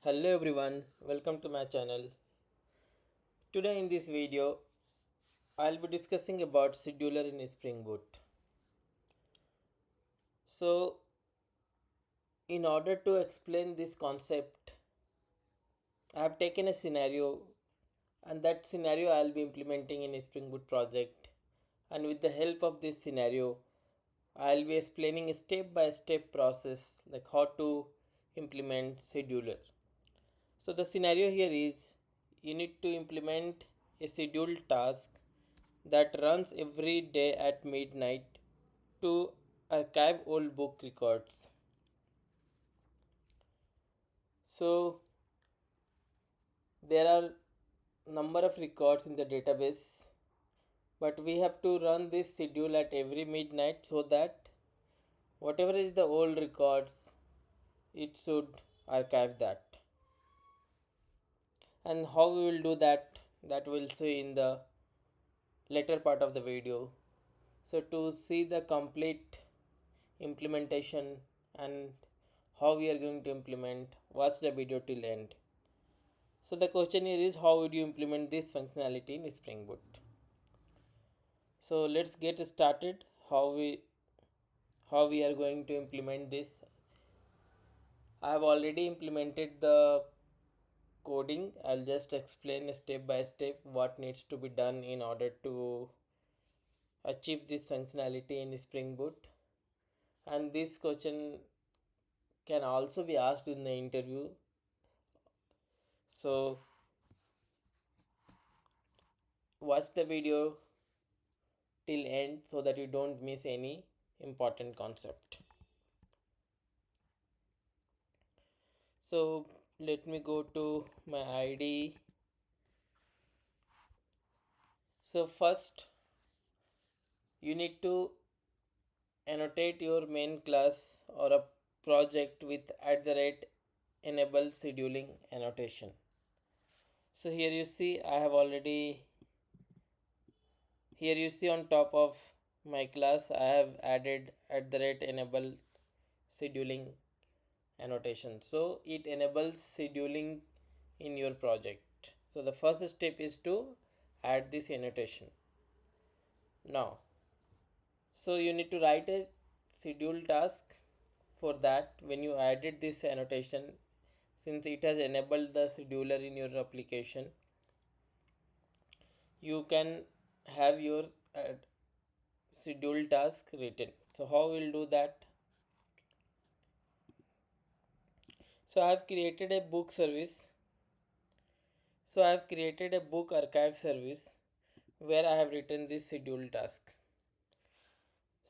Hello everyone, welcome to my channel. Today in this video, I'll be discussing about scheduler in Spring Boot. So, in order to explain this concept, I have taken a scenario and that scenario I'll be implementing in a Spring Boot project. And with the help of this scenario, I'll be explaining a step by step process like how to implement scheduler. So the scenario here is you need to implement a scheduled task that runs every day at midnight to archive old book records. So there are number of records in the database, but we have to run this schedule at every midnight so that whatever is the old records, it should archive that. And how we will do that we'll see in the later part of the video. So to see the complete implementation and how we are going to implement, watch the video till end. So the question here is how would you implement this functionality in Spring Boot? So let's get started how we are going to implement this. I have already implemented the coding. I'll just explain step by step what needs to be done in order to achieve this functionality in Spring Boot. And this question can also be asked in the interview. So watch the video till end so that you don't miss any important concept. So let me go to my IDE. So first you need to annotate your main class or a project with @enable scheduling annotation. So here you see on top of my class I have added @enable scheduling annotation. So it enables scheduling in your project. So the first step is to add this annotation. Now, so you need to write a schedule task. For that, when you added this annotation, since it has enabled the scheduler in your application, you can have your schedule task written. So how we'll do that? So I have created a book service. So I have created a book archive service where I have written this schedule task.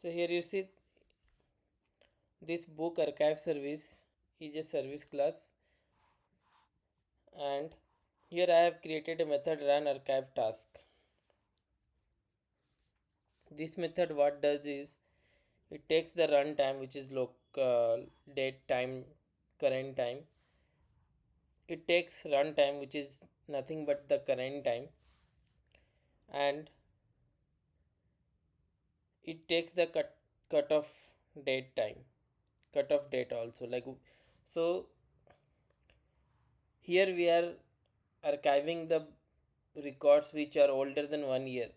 So here you see this book archive service is a service class, and here I have created a method run archive task. This method what does is it takes the runtime, which is local date time current time. It takes runtime, which is nothing but the current time, and it takes the cutoff date time, cutoff date also. Like so, here we are archiving the records which are older than 1 year.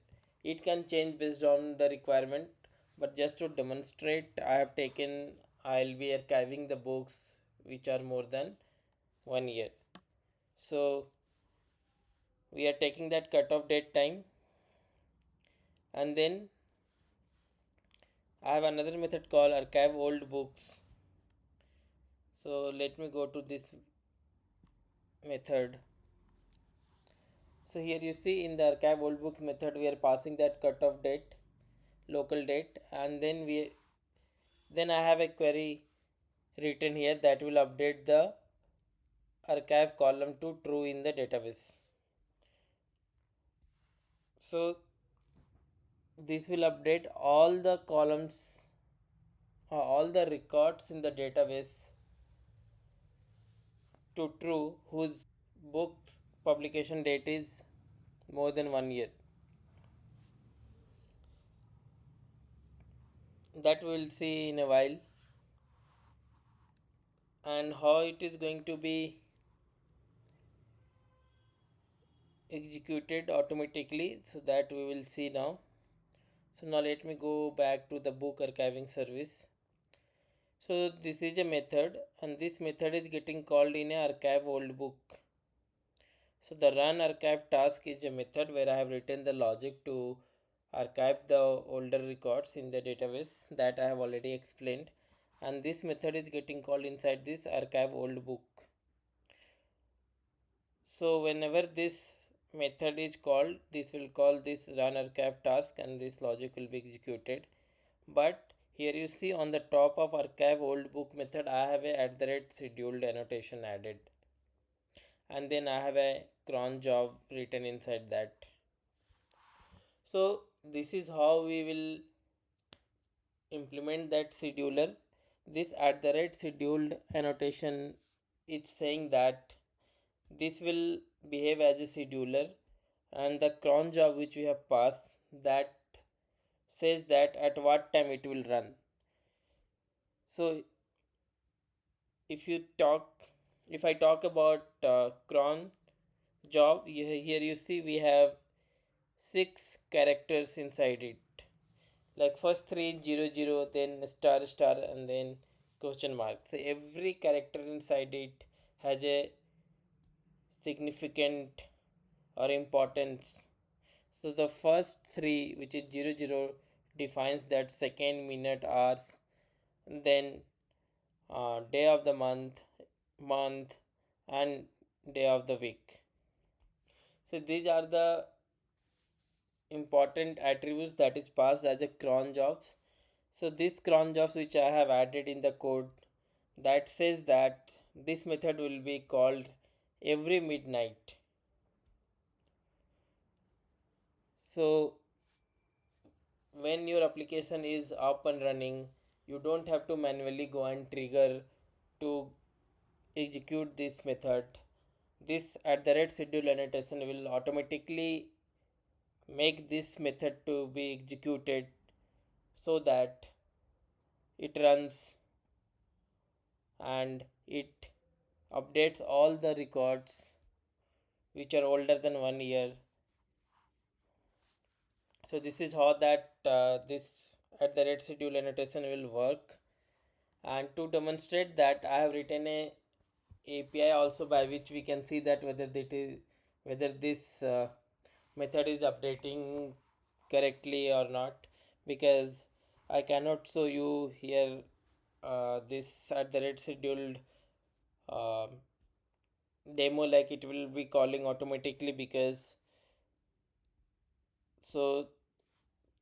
It can change based on the requirement, but just to demonstrate, I'll be archiving the books which are more than 1 year. So we are taking that cutoff date time, and then I have another method called archive old books. So let me go to this method. So here you see in the archive old books method we are passing that cutoff date, local date, and then I have a query written here that will update the archive column to true in the database. So this will update all the columns, all the records in the database to true whose book's publication date is more than 1 year. That we'll see in a while. And how it is going to be executed automatically, so that we will see now. So now let me go back to the book archiving service. So this is a method, and this method is getting called in a archive old book. So the run archive task is a method where I have written the logic to archive the older records in the database that I have already explained, and this method is getting called inside this archive old book. So whenever this method is called, this will call this run archive task and this logic will be executed. But here you see on the top of archive old book method I have a at the rate scheduled annotation added, and then I have a cron job written inside that. So this is how we will implement that scheduler. This at the rate scheduled annotation is saying that this will behave as a scheduler, and the cron job which we have passed, that says that at what time it will run. So if you talk if I talk about cron job, here you see we have six characters inside it, like first three zero zero, then star star, and then question mark. So every character inside it has a significant or importance. So the first three, which is zero zero, defines that second, minute, hours, then day of the month, and day of the week. So these are the important attributes that is passed as a cron jobs. So this cron jobs which I have added in the code, that says that this method will be called every midnight. So when your application is up and running, you don't have to manually go and trigger to execute this method. This at the rate schedule annotation will automatically make this method to be executed, so that it runs and it updates all the records which are older than 1 year. So this is how that this at the rate schedule annotation will work. And to demonstrate that, I have written a API also, by which we can see that whether this method is updating correctly or not, because I cannot show you here this at the rate scheduled uh, demo, like it will be calling automatically, because so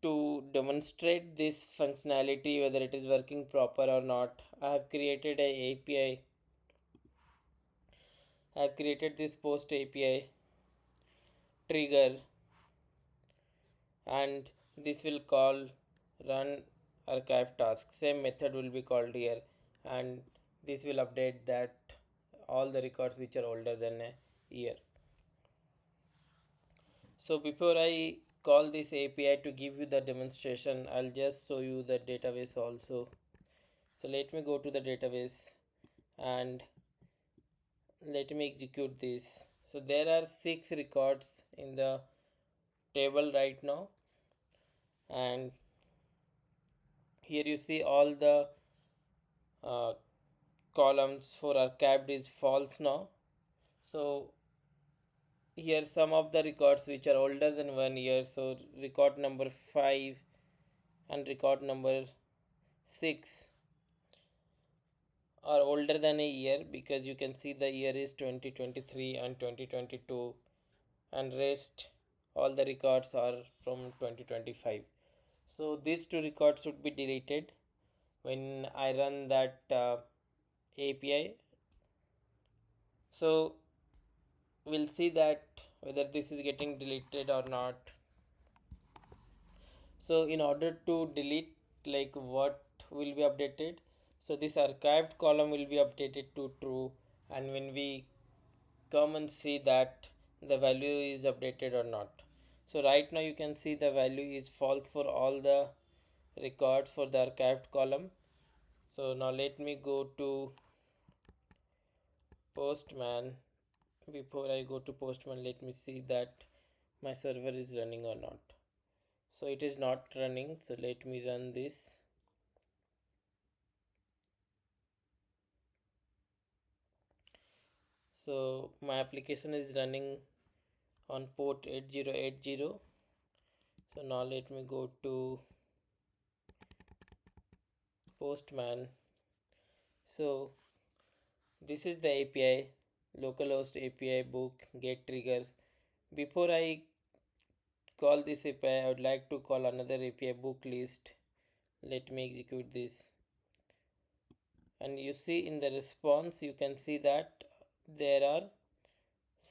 to demonstrate this functionality whether it is working proper or not, I have created this post API trigger, and this will call run archive task. Same method will be called here, and this will update that all the records which are older than a year. So before I call this API to give you the demonstration, I'll just show you the database also. So let me go to the database and let me execute this. So there are 6 records in the table right now, and here you see all the uh, columns for archived is false now. So here some of the records which are older than 1 year, so record number 5 and record number 6 are older than a year, because you can see the year is 2023 and 2022, and rest all the records are from 2025. So these two records should be deleted when I run that API. So we'll see that whether this is getting deleted or not. So in order to delete, like what will be updated, so this archived column will be updated to true, and when we come and see that the value is updated or not. So right now you can see the value is false for all the records for the archived column. So now let me go to postman before I go to Postman, let me see that my server is running or not. So it is not running, so let me run this. So my application is running on port 8080. So now let me go to Postman. So this is the API, localhost API book get trigger. Before I call this API, I would like to call another API book list. Let me execute this. And you see in the response, you can see that there are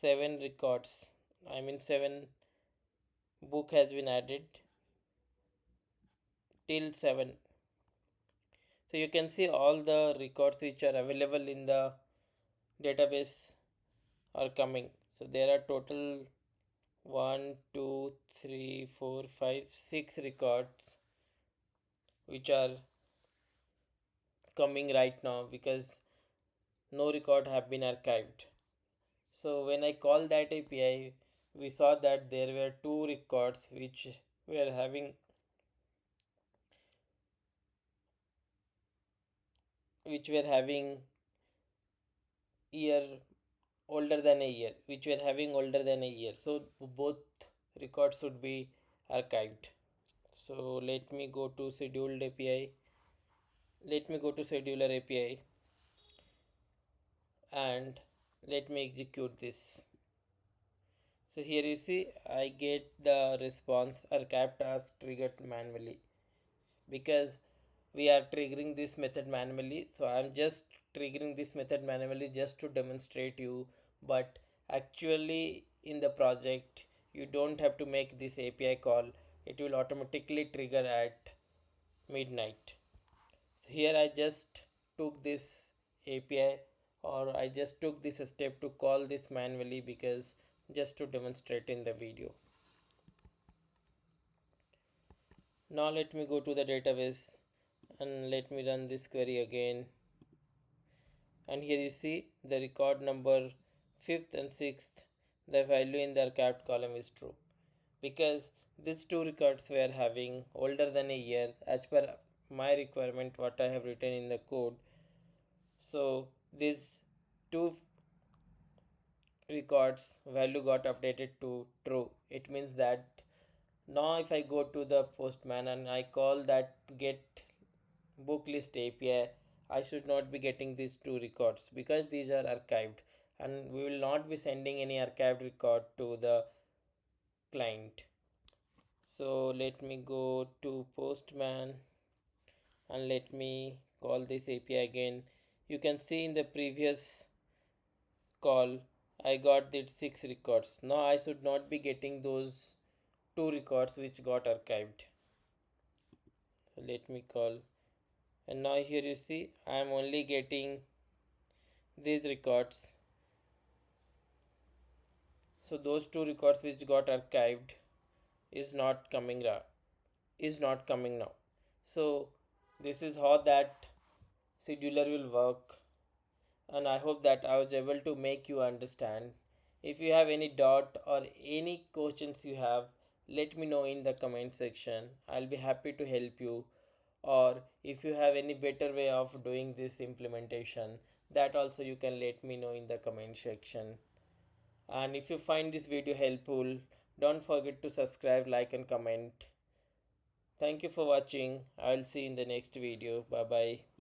7 records. I mean, 7 book has been added till 7. So you can see all the records which are available in the database are coming. So there are total 1, 2, 3, 4, 5, 6 records which are coming right now because no record have been archived. So when I call that API, we saw that there were 2 records were having which were having year older than a year, which were having older than a year. So both records should be archived. So let me go to scheduled API. Let me go to scheduler API and let me execute this. So here you see I get the response archive task triggered manually because we are triggering this method manually. So I'm just triggering this method manually just to demonstrate you, but actually in the project you don't have to make this API call. It will automatically trigger at midnight. So here I just took this API, or I just took this step to call this manually because just to demonstrate in the video. Now let me go to the database and let me run this query again. And here you see the record number 5th and 6th, the value in the archived column is true because these 2 records were having older than a year as per my requirement what I have written in the code. So these 2 records value got updated to true. It means that now if I go to the Postman and I call that get book list API, I should not be getting these 2 records because these are archived and we will not be sending any archived record to the client. So let me go to Postman and let me call this API again. You can see in the previous call I got the 6 records. Now I should not be getting those 2 records which got archived. So let me call, and now here you see I am only getting these records. So those 2 records which got archived is not coming now. So this is how that scheduler will work, and I hope that I was able to make you understand. If you have any doubt or any questions you have, let me know in the comment section. I'll be happy to help you. Or if you have any better way of doing this implementation, that also you can let me know in the comment section. And if you find this video helpful, don't forget to subscribe, like and comment. Thank you for watching. I'll see you in the next video. Bye bye.